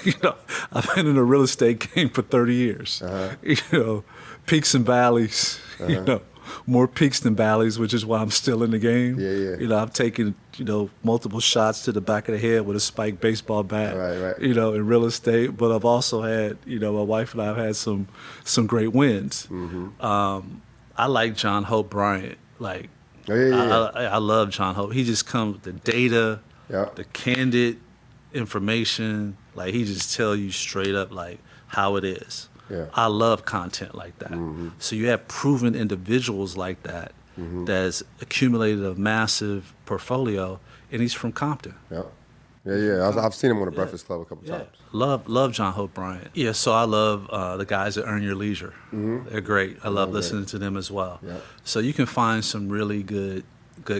I've been in the real estate game for 30 years. Peaks and valleys. More peaks than valleys, which is why I'm still in the game. Yeah. I've taken multiple shots to the back of the head with a spiked baseball bat. Right. In real estate, but I've also had my wife and I have had some great wins. I like John Hope Bryant. Like, I love John Hope. He just comes with the data, the candid information. Like, he just tell you straight up like how it is. Yeah. I love content like that. So you have proven individuals like that that's accumulated a massive portfolio, and he's from Compton. Yeah. I've seen him on the Breakfast Club a couple times. Love John Hope Bryant. Yeah, so I love the guys at Earn Your Leisure. They're great. I love listening to them as well. So you can find some really good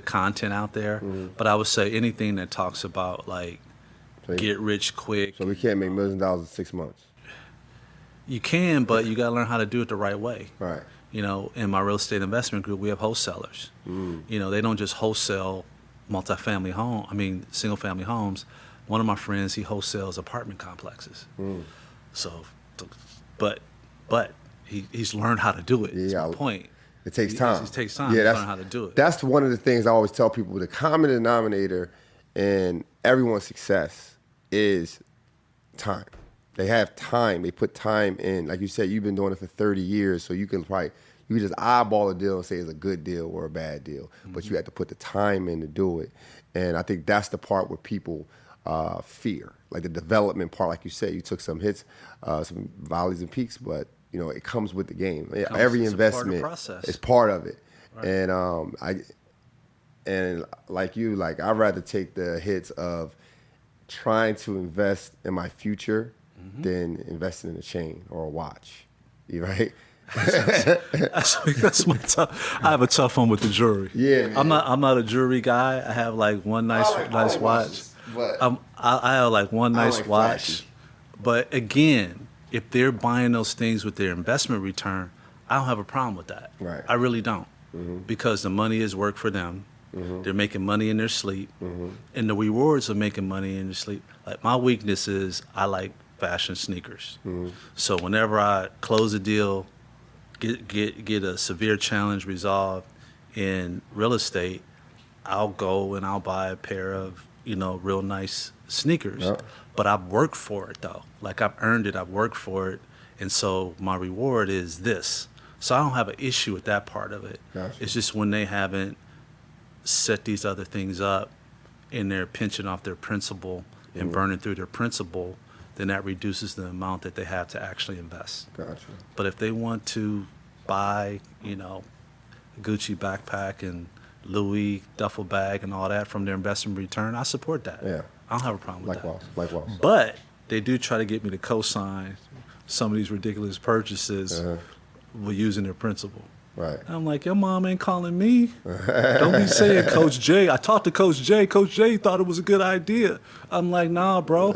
content out there. But I would say anything that talks about like get rich quick. So we can't make millions of dollars in 6 months. You can, but you got to learn how to do it the right way. Right. In my real estate investment group, we have wholesalers. They don't just wholesale single family homes. One of my friends, he wholesales apartment complexes. So, but he's learned how to do it. That's my point. It takes time. It takes time to learn how to do it. That's one of the things I always tell people. The common denominator in everyone's success is time. They have time. They put time in. Like you said, you've been doing it for 30 years, so you can just eyeball a deal and say it's a good deal or a bad deal. But you have to put the time in to do it. And I think that's the part where people fear, like the development part. Like you said, you took some hits, some valleys and peaks, but it comes with the game. Every investment is part of it. Right. And I'd rather take the hits of trying to invest in my future than investing in a chain or a watch. You right? That's my tough. I have a tough one with the jewelry. Yeah, man. I'm not a jewelry guy. I have like one nice watch. Watches, I have like one nice watch. Flashy. But again, if they're buying those things with their investment return, I don't have a problem with that. Right. I really don't, because the money is work for them. They're making money in their sleep, and the rewards of making money in their sleep. Like, my weakness is I like fashion sneakers. So whenever I close a deal, get a severe challenge resolved in real estate, I'll go and I'll buy a pair of real nice sneakers. Yep. But I've worked for it though. Like, I've earned it. I've worked for it, and so my reward is this. So I don't have an issue with that part of it. Gotcha. It's just when they haven't set these other things up and they're pinching off their principal and burning through their principal, then that reduces the amount that they have to actually invest. Gotcha. But if they want to buy, Gucci backpack and Louis duffel bag and all that from their investment return, I support that. Yeah. I don't have a problem with that. Likewise. But they do try to get me to co-sign some of these ridiculous purchases with using their principal. Right. I'm like, your mom ain't calling me. Don't be saying Coach J. I talked to Coach J. Coach J thought it was a good idea. I'm like, nah, bro.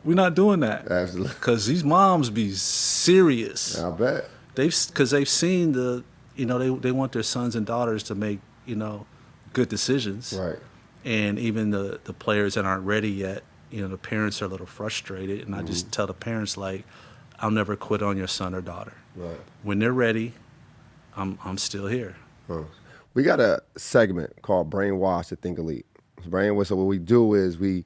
We're not doing that. Absolutely. Because these moms be serious. I bet. Because they've seen they want their sons and daughters to make, good decisions. Right. And even the players that aren't ready yet, the parents are a little frustrated. And I just tell the parents, like, I'll never quit on your son or daughter. Right. When they're ready, I'm still here. We got a segment called Brainwash to Think Elite. Brainwash. So what we do is we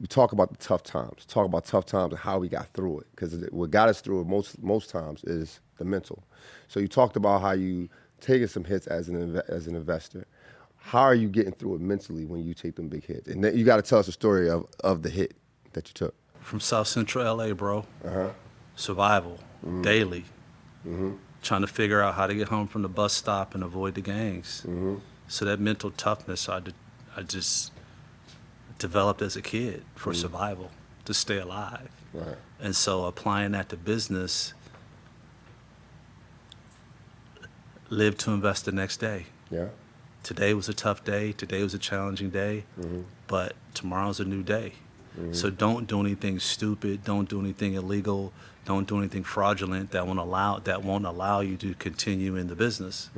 talk about the tough times, and how we got through it. Because what got us through it most times is the mental. So you talked about how you taking some hits as an investor. How are you getting through it mentally when you take them big hits? And then you got to tell us the story of the hit that you took. From South Central LA, bro. Survival, daily. Trying to figure out how to get home from the bus stop and avoid the gangs. So that mental toughness I just developed as a kid for survival, to stay alive. Right. And so applying that to business, live to invest the next day. Yeah. Today was a tough day. Today was a challenging day. But tomorrow's a new day. So don't do anything stupid. Don't do anything illegal. Don't do anything fraudulent that won't allow you to continue in the business.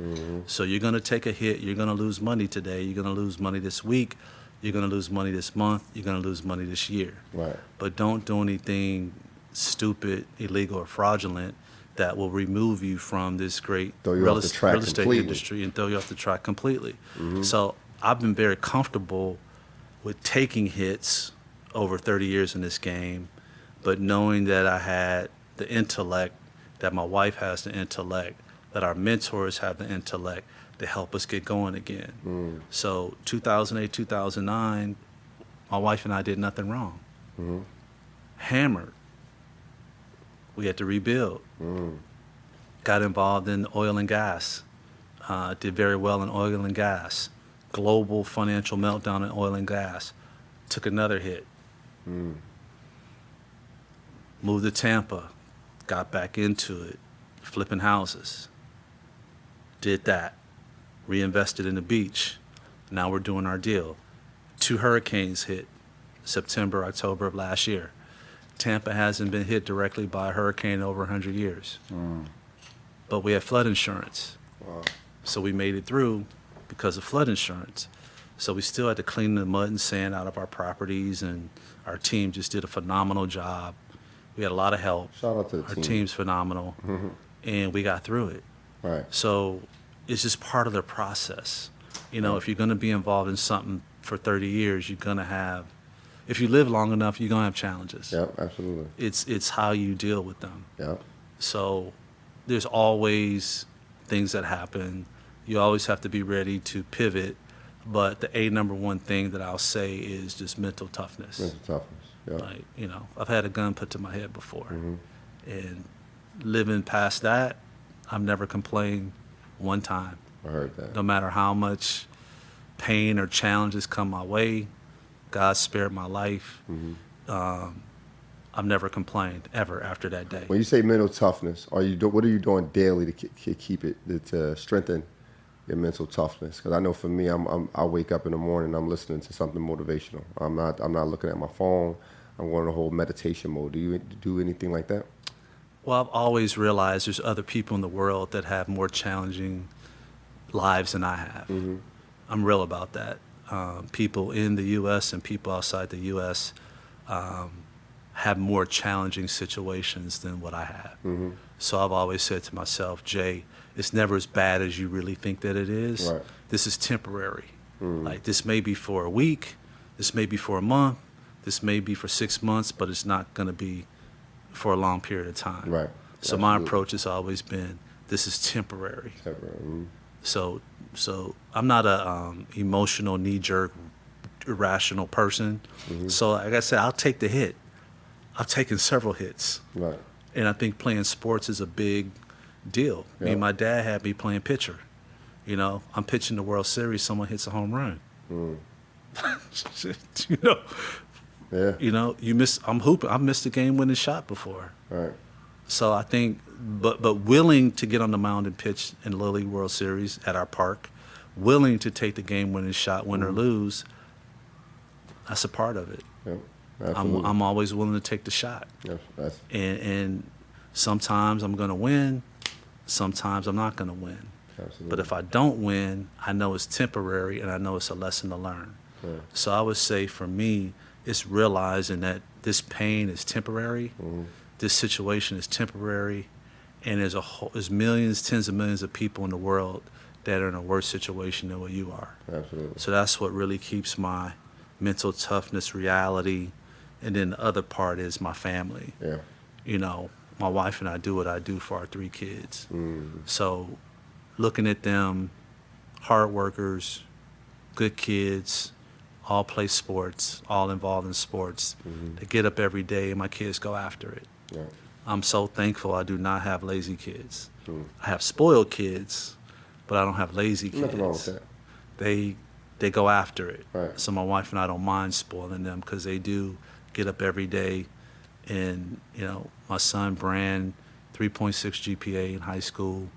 So you're going to take a hit. You're going to lose money today. You're going to lose money this week. You're going to lose money this month. You're going to lose money this year. Right. But don't do anything stupid, illegal, or fraudulent that will remove you from this great real estate industry and throw you off the track completely. So I've been very comfortable with taking hits over 30 years in this game, but knowing that I had the intellect, that my wife has the intellect, that our mentors have the intellect to help us get going again. So 2008, 2009, my wife and I did nothing wrong. Hammered. We had to rebuild. Got involved in oil and gas. Did very well in oil and gas. Global financial meltdown in oil and gas. Took another hit. Moved to Tampa. Got back into it. Flipping houses. Did that. Reinvested in the beach. Now we're doing our deal. 2 hurricanes hit September, October of last year. Tampa hasn't been hit directly by a hurricane in over 100 years. But we had flood insurance. Wow. So we made it through because of flood insurance. So we still had to clean the mud and sand out of our properties, and our team just did a phenomenal job. We had a lot of help. Shout out to the team. Our team's phenomenal, and we got through it. Right. So it's just part of the process. If you're going to be involved in something for 30 years, you're going to have, if you live long enough, you're going to have challenges. Yep, absolutely. It's how you deal with them. Yep. So there's always things that happen. You always have to be ready to pivot. But the number one thing that I'll say is just mental toughness. Mental toughness, yeah. Like, I've had a gun put to my head before. And living past that, I've never complained one time. I heard that. No matter how much pain or challenges come my way, God spared my life. I've never complained ever after that day. When you say mental toughness, what are you doing daily to keep it, to strengthen your mental toughness? Because I know for me, I wake up in the morning, I'm listening to something motivational. I'm not looking at my phone. I'm going to the whole meditation mode. Do you do anything like that? Well, I've always realized there's other people in the world that have more challenging lives than I have. I'm real about that. People in the U.S. and people outside the U.S. Have more challenging situations than what I have. So I've always said to myself, Jay, it's never as bad as you really think that it is. Right. This is temporary. Like, this may be for a week, this may be for a month, this may be for 6 months, but it's not going to be for a long period of time. Right. So my approach has always been, this is temporary. So I'm not a emotional, knee-jerk, irrational person. So like I said, I'll take the hit. I've taken several hits. Right. And I think playing sports is a big deal. Yeah. I mean, my dad had me playing pitcher. I'm pitching the World Series, someone hits a home run. Yeah. I'm hooping. I've missed a game-winning shot before. Right. So I think but willing to get on the mound and pitch in the Little League World Series at our park, willing to take the game-winning shot, win or lose. That's a part of it. Yep, absolutely. I'm always willing to take the shot. Yep, that's, And sometimes I'm going to win, sometimes I'm not going to win. absolutely. But if I don't win, I know it's temporary and I know it's a lesson to learn. Yeah. So I would say for me, it's realizing that this pain is temporary, this situation is temporary, and there's millions, tens of millions of people in the world that are in a worse situation than what you are. Absolutely. So that's what really keeps my mental toughness reality. And then the other part is my family. Yeah. You know, my wife and I do what I do for our 3 kids. So looking at them, hard workers, good kids, all play sports, all involved in sports. They get up every day and my kids go after it. Yeah. I'm so thankful I do not have lazy kids. I have spoiled kids, but I don't have lazy kids. Nothing wrong with that. They go after it. Right. So my wife and I don't mind spoiling them because they do get up every day. And, you know, my son, Brand, 3.6 GPA in high school.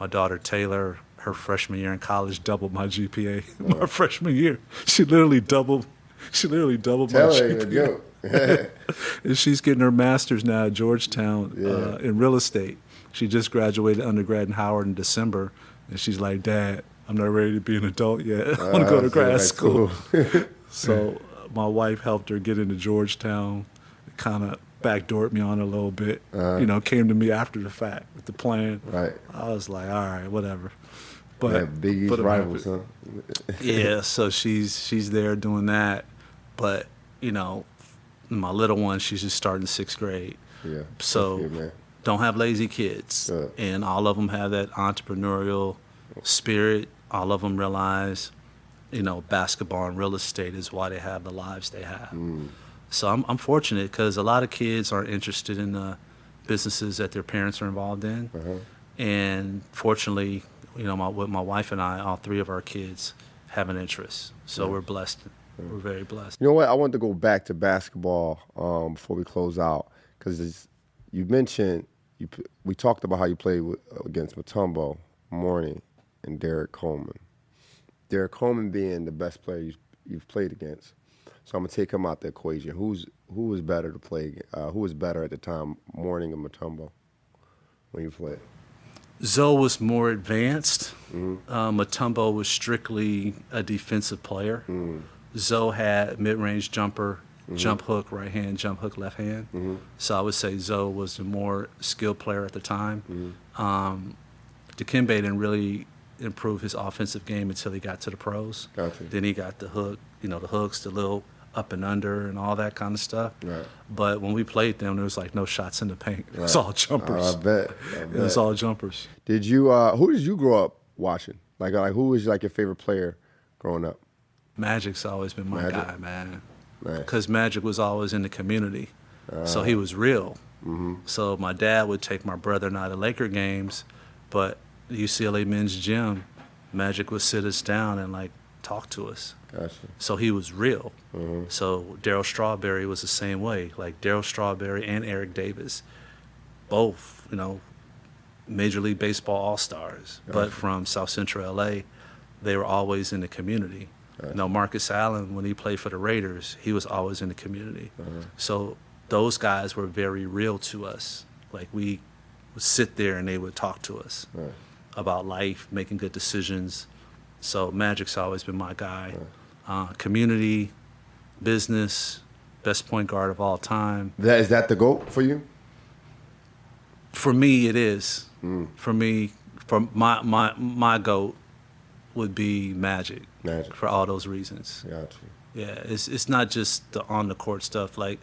My daughter, Taylor, her freshman year in college, doubled my GPA. My freshman year. She literally doubled my GPA. Joke. And she's getting her master's now at Georgetown in real estate. She just graduated undergrad in Howard in December. And she's like, Dad, I'm not ready to be an adult yet. I want to go to grad school. So my wife helped her get into Georgetown, kind of backdoored me on a little bit. You know, came to me after the fact with the plan. Right. I was like, all right, whatever. But Yeah, Big East rivals, huh? yeah, so she's there doing that. But, you know, my little one, she's just starting 6th grade. Yeah. So That's good, man. don't have lazy kids. And all of them have that entrepreneurial spirit. All of them realize, you know, basketball and real estate is why they have the lives they have. So I'm fortunate because a lot of kids aren't interested in the businesses that their parents are involved in. And fortunately, you know, with my wife and I, all 3 of our kids have an interest. So we're blessed. We're very blessed. You know what? I wanted to go back to basketball before we close out because you mentioned we talked about how you played against Mutombo, Mourning, and Derek Coleman. Derek Coleman being the best player you've played against. So I'm gonna take him out the equation. Who was better to play? Who was better at the time, Mourning or Mutombo, when you played? Zoe was more advanced. Mutombo was strictly a defensive player. Zoe had mid-range jumper, jump hook right hand, jump hook left hand. So I would say Zoe was the more skilled player at the time. Dikembe didn't really improve his offensive game until he got to the pros. Gotcha. Then he got the hook, you know, the hooks, the little up and under and all that kind of stuff. Right. But when we played them, there was like no shots in the paint. It was all jumpers. I bet. It was all jumpers. Did you? Who did you grow up watching? Like who was like your favorite player growing up? Magic's always been my Magic? guy, man. Nice. Because Magic was always in the community. So he was real. So my dad would take my brother and I to Laker games, but the UCLA men's gym, Magic would sit us down and like talk to us. Gotcha. So he was real. So Darryl Strawberry was the same way. Like Darryl Strawberry and Eric Davis, both, you know, Major League Baseball All-Stars, but from South Central LA, they were always in the community. You know, Marcus Allen, when he played for the Raiders, he was always in the community. So those guys were very real to us. Like we would sit there and they would talk to us about life, making good decisions. So Magic's always been my guy. Community, business, best point guard of all time. Is that the GOAT for you? For me, it is. For me, for my GOAT would be Magic. Magic. For all those reasons. Gotcha. Yeah, it's not just the on the court stuff. Like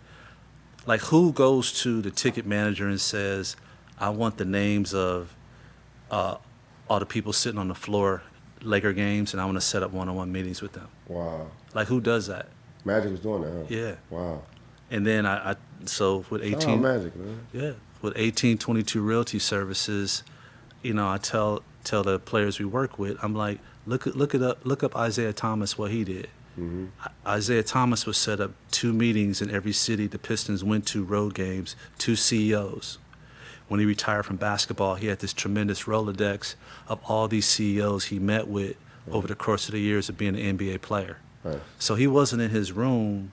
who goes to the ticket manager and says, I want the names of all the people sitting on the floor, Laker games, and I want to set up one-on-one meetings with them. Wow. Like who does that? Magic was doing that, huh? Yeah. Wow. And then so with 18, Shout out Magic, man. yeah, with 1822 Realty Services, you know, I tell the players we work with, I'm like, look up Isaiah Thomas, what he did. Isaiah Thomas would set up 2 meetings in every city the Pistons went to, road games, 2 CEOs. when he retired from basketball, he had this tremendous Rolodex of all these CEOs he met with over the course of the years of being an NBA player. Right. So he wasn't in his room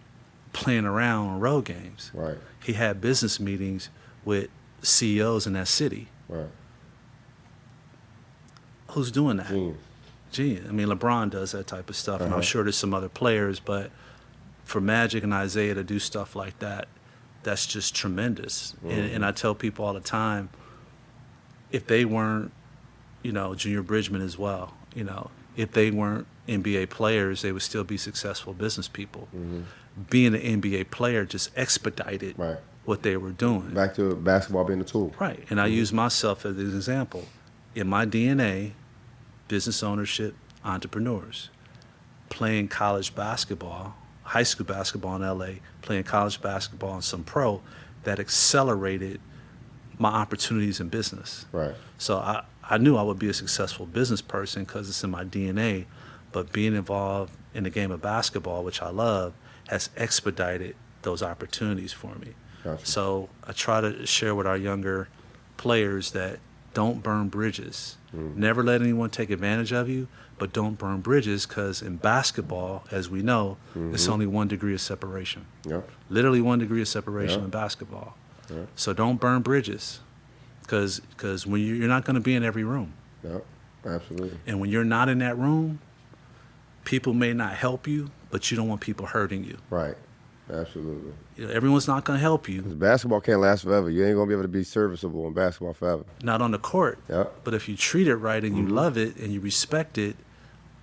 playing around on road games. Right. He had business meetings with CEOs in that city. Right. Who's doing that? Genius. Gee, I mean, LeBron does that type of stuff, and I'm sure there's some other players, but for Magic and Isaiah to do stuff like that, that's just tremendous. And I tell people all the time, if they weren't, Junior Bridgman as well, if they weren't NBA players, they would still be successful business people. Being an NBA player just expedited what they were doing. Back to basketball being a tool. Right, and I use myself as an example. In my DNA, business ownership, entrepreneurs, playing college basketball, high school basketball in LA, playing college basketball and some pro, that accelerated my opportunities in business. Right. So I knew I would be a successful business person because it's in my DNA, but being involved in the game of basketball, which I love, has expedited those opportunities for me. Gotcha. So I try to share with our younger players that don't burn bridges. Never let anyone take advantage of you, but don't burn bridges, because in basketball, as we know, it's only 1 degree of separation. Yep. Literally 1 degree of separation in basketball. Yep. So don't burn bridges, because when you're not going to be in every room. Yep. Absolutely. And when you're not in that room, people may not help you, but you don't want people hurting you. Right. Absolutely. Everyone's not going to help you. 'Cause basketball can't last forever. You ain't gonna be able to be serviceable in basketball forever. Not on the court. Yep. But if you treat it right and you love it and you respect it,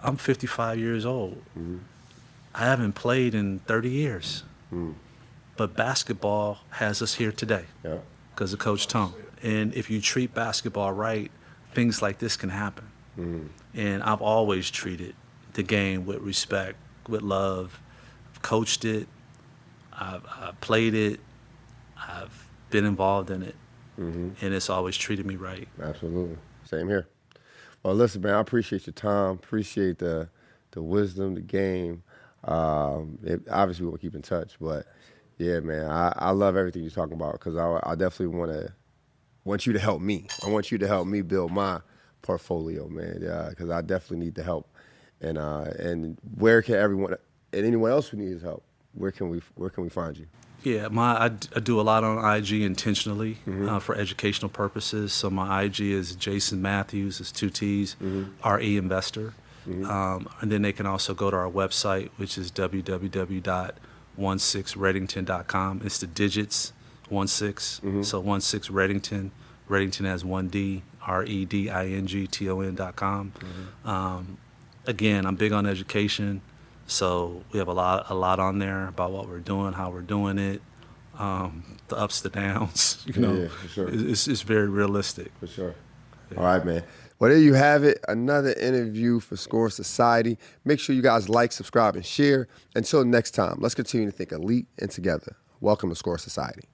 I'm 55 years old. I haven't played in 30 years. But basketball has us here today Yep. because of Coach Tone. And if you treat basketball right, things like this can happen. And I've always treated the game with respect, with love. I've coached it. I've played it. I've been involved in it. And it's always treated me right. Absolutely. Same here. Well, listen, man, I appreciate your time. Appreciate the wisdom, the game. Obviously, we'll keep in touch. But, yeah, man, I love everything you're talking about, because I definitely want you to help me. I want you to help me build my portfolio, man, because I definitely need the help. And where can everyone and anyone else who needs help, where can we find you? Yeah, I do a lot on IG intentionally for educational purposes. So my IG is Jason Matthews, it's 2 T's, RE Investor. And then they can also go to our website, which is www.16reddington.com. It's the digits, 16. So 16 Reddington. Reddington has 1D, REDINGTON.com. Again, I'm big on education. So we have a lot on there about what we're doing, how we're doing it, the ups, the downs. Yeah, for sure. It's very realistic. For sure. Yeah. All right, man. Well, there you have it. Another interview for Score Society. Make sure you guys like, subscribe, and share. Until next time, let's continue to think elite and together. Welcome to Score Society.